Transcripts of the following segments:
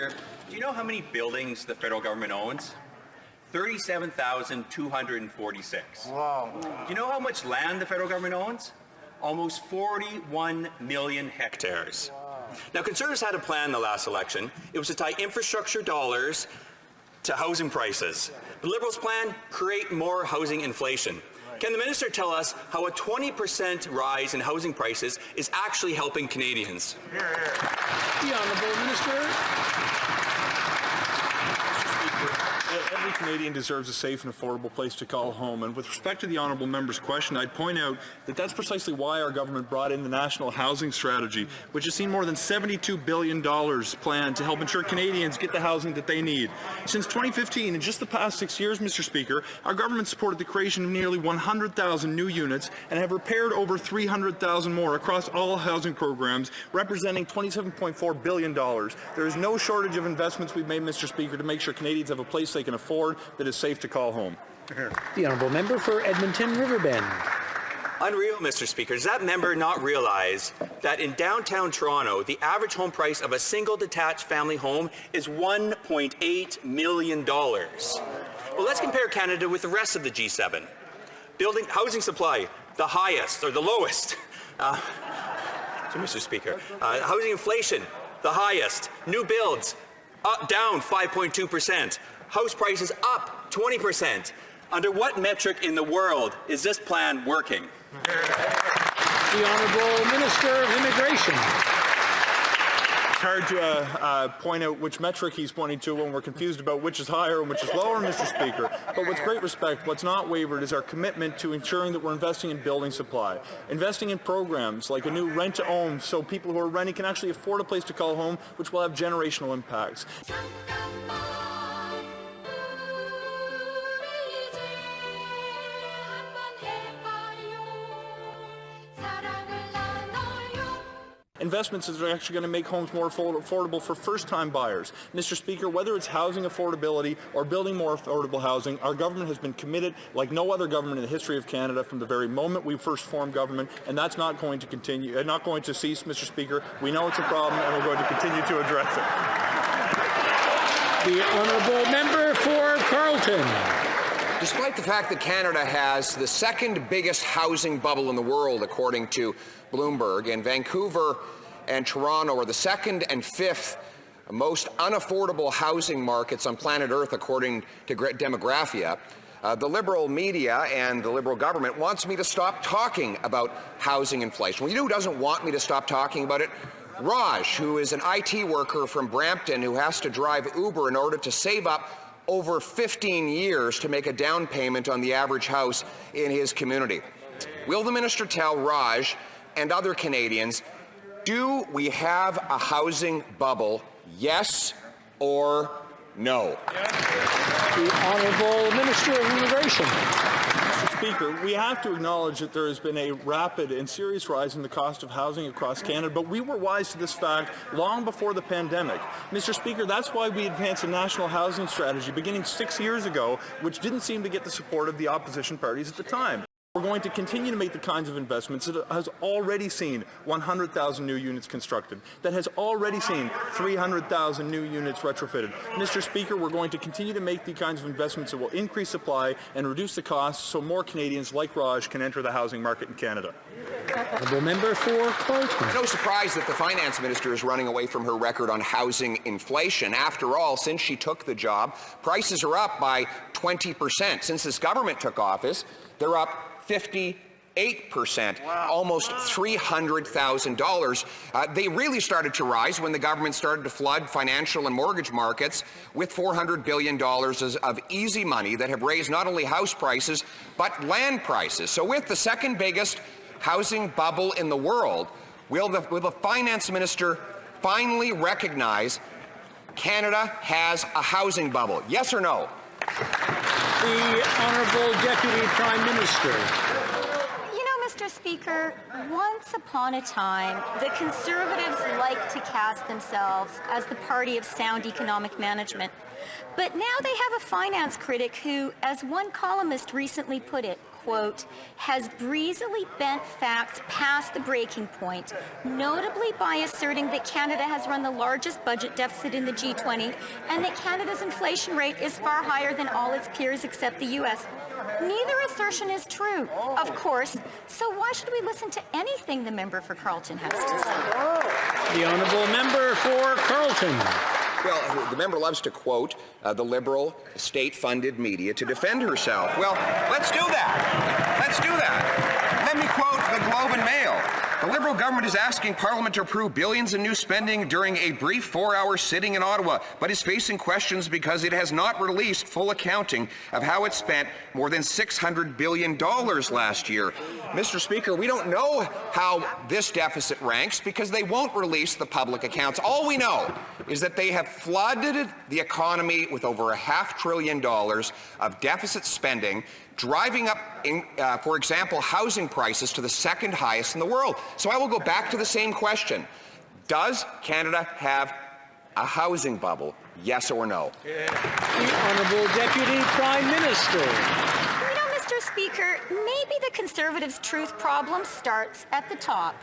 Speaker, do you know how many buildings the federal government owns? 37,246. Wow. Do you know how much land the federal government owns? Almost 41 million hectares. Wow. Now, Conservatives had a plan in the last election. It was to tie infrastructure dollars to housing prices. The Liberals' plan, create more housing inflation. Can the minister tell us how a 20% rise in housing prices is actually helping Canadians? Here, here. The Honourable Minister. Every Canadian deserves a safe and affordable place to call home. And with respect to the honourable member's question, I'd point out that that's precisely why our government brought in the National Housing Strategy, which has seen more than $72 billion planned to help ensure Canadians get the housing that they need. Since 2015, in just the past 6 years, Mr. Speaker, our government supported the creation of nearly 100,000 new units and have repaired over 300,000 more across all housing programs, representing $27.4 billion. There is no shortage of investments we've made, Mr. Speaker, to make sure Canadians have a place they can afford that is safe to call home. The Honourable Member for Edmonton Riverbend. Unreal, Mr. Speaker. Does that member not realize that in downtown Toronto, the average home price of a single detached family home is $1.8 million? Well, let's compare Canada with the rest of the G7. Building housing supply, the highest or the lowest. So, Mr. Speaker, housing inflation, the highest. New builds, down 5.2%. House prices up 20%. Under what metric in the world is this plan working? The Honourable Minister of Immigration. It's hard to point out which metric he's pointing to when we're confused about which is higher and which is lower, Mr. Speaker. But with great respect, what's not wavered is our commitment to ensuring that we're investing in building supply, investing in programs like a new rent-to-own so people who are renting can actually afford a place to call home, which will have generational impacts. Investments that are actually going to make homes more affordable for first-time buyers. Mr. Speaker, whether it's housing affordability or building more affordable housing, our government has been committed like no other government in the history of Canada from the very moment we first formed government, and that's not going to continue, not going to cease, Mr. Speaker. We know it's a problem, and we're going to continue to address it. The Honourable Member for Carleton. Despite the fact that Canada has the second biggest housing bubble in the world, according to Bloomberg, and Vancouver and Toronto are the second and fifth most unaffordable housing markets on planet Earth, according to Demographia, the Liberal media and the Liberal government wants me to stop talking about housing inflation. Well, you know who doesn't want me to stop talking about it? Raj, who is an IT worker from Brampton who has to drive Uber in order to save up over 15 years to make a down payment on the average house in his community. Will the minister tell Raj and other Canadians, do we have a housing bubble, yes or no? The Honourable Minister of Immigration. Mr. Speaker, we have to acknowledge that there has been a rapid and serious rise in the cost of housing across Canada, but we were wise to this fact long before the pandemic. Mr. Speaker, that's why we advanced a national housing strategy beginning 6 years ago, which didn't seem to get the support of the opposition parties at the time. We're going to continue to make the kinds of investments that has already seen 100,000 new units constructed, that has already seen 300,000 new units retrofitted. Mr. Speaker, we're going to continue to make the kinds of investments that will increase supply and reduce the costs so more Canadians like Raj can enter the housing market in Canada. Honourable Member for Carleton. No surprise that the finance minister is running away from her record on housing inflation. After all, since she took the job, prices are up by 20%. Since this government took office, they're up 58%, almost $300,000. They really started to rise when the government started to flood financial and mortgage markets with $400 billion of easy money that have raised not only house prices, but land prices. So with the second biggest housing bubble in the world, will the finance minister finally recognize Canada has a housing bubble? Yes or no? The Honourable Deputy Prime Minister. You know, Mr. Speaker, once upon a time, the Conservatives like to cast themselves as the party of sound economic management. But now they have a finance critic who, as one columnist recently put it, quote, has breezily bent facts past the breaking point, notably by asserting that Canada has run the largest budget deficit in the G20 and that Canada's inflation rate is far higher than all its peers except the U.S. Neither assertion is true, of course, so why should we listen to anything the member for Carleton has to say? The honourable member for Carleton. Well, the member loves to quote the Liberal state-funded media to defend herself. Well, let's do that. Let's do that. Let me quote the Globe and Mail. The Liberal government is asking Parliament to approve billions in new spending during a brief 4-hour sitting in Ottawa, but is facing questions because it has not released full accounting of how it spent more than $600 billion last year. Mr. Speaker, we don't know how this deficit ranks because they won't release the public accounts. All we know is that they have flooded the economy with over $500 billion of deficit spending, driving up, for example, housing prices to the second highest in the world. So I will go back to the same question. Does Canada have a housing bubble? Yes or no? The Honourable Deputy Prime Minister. You know, Mr. Speaker, maybe the Conservatives' truth problem starts at the top.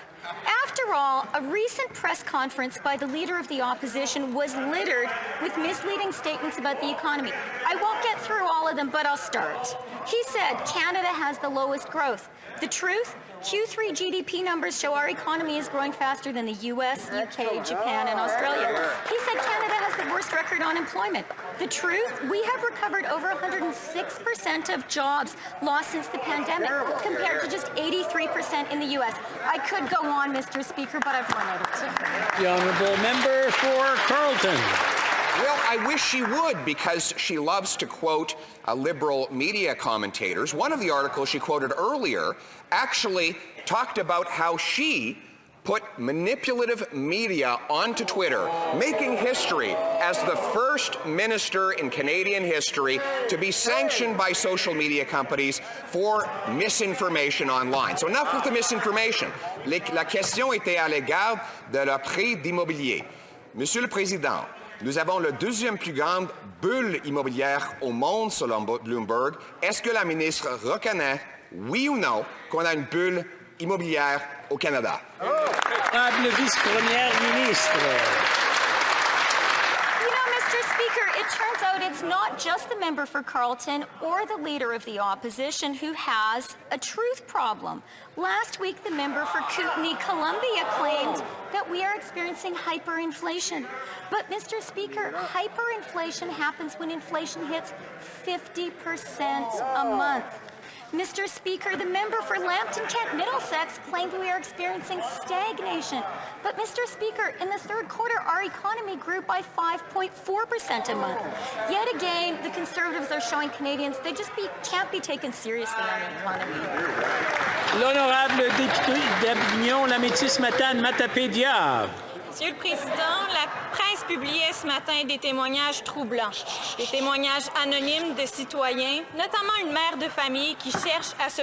After all, a recent press conference by the Leader of the Opposition was littered with misleading statements about the economy. I won't get through all of them, but I'll start. He said Canada has the lowest growth. The truth? Q3 GDP numbers show our economy is growing faster than the US, UK, Japan, and Australia. He said Canada has the worst record on employment. The truth? We have recovered over 106% of jobs lost since the pandemic, compared to just 83% in the US. I could go on, Mr. Speaker, but I've run out of time. The honourable member for Carleton. Well, I wish she would, because she loves to quote Liberal media commentators. One of the articles she quoted earlier actually talked about how she put manipulative media onto Twitter, making history as the first minister in Canadian history to be sanctioned by social media companies for misinformation online. So enough with the misinformation. La question était à l'égard de la prix d'immobilier. Monsieur le Président, nous avons la deuxième plus grande bulle immobilière au monde selon Bloomberg. Est-ce que la ministre reconnaît, oui ou non, qu'on a une bulle immobilière au Canada? Honorable vice-première ministre. You know, Mr. Speaker, it turns out it's not just the member for Carleton or the Leader of the Opposition who has a truth problem. Last week, the member for Kootenay, Columbia, claimed that we are experiencing hyperinflation. But, Mr. Speaker, hyperinflation happens when inflation hits 50% a month. Mr. Speaker, the member for Lambton Kent Middlesex claimed we are experiencing stagnation. But, Mr. Speaker, in the third quarter, our economy grew by 5.4% a month. Yet again, the Conservatives are showing Canadians they just can't be taken seriously on the economy. L'honorable député d'Avignon, la métisse Matane, Matapédia. Monsieur le Président, la presse publiait ce matin des témoignages troublants, des témoignages anonymes de citoyens, notamment une mère de famille qui cherche à se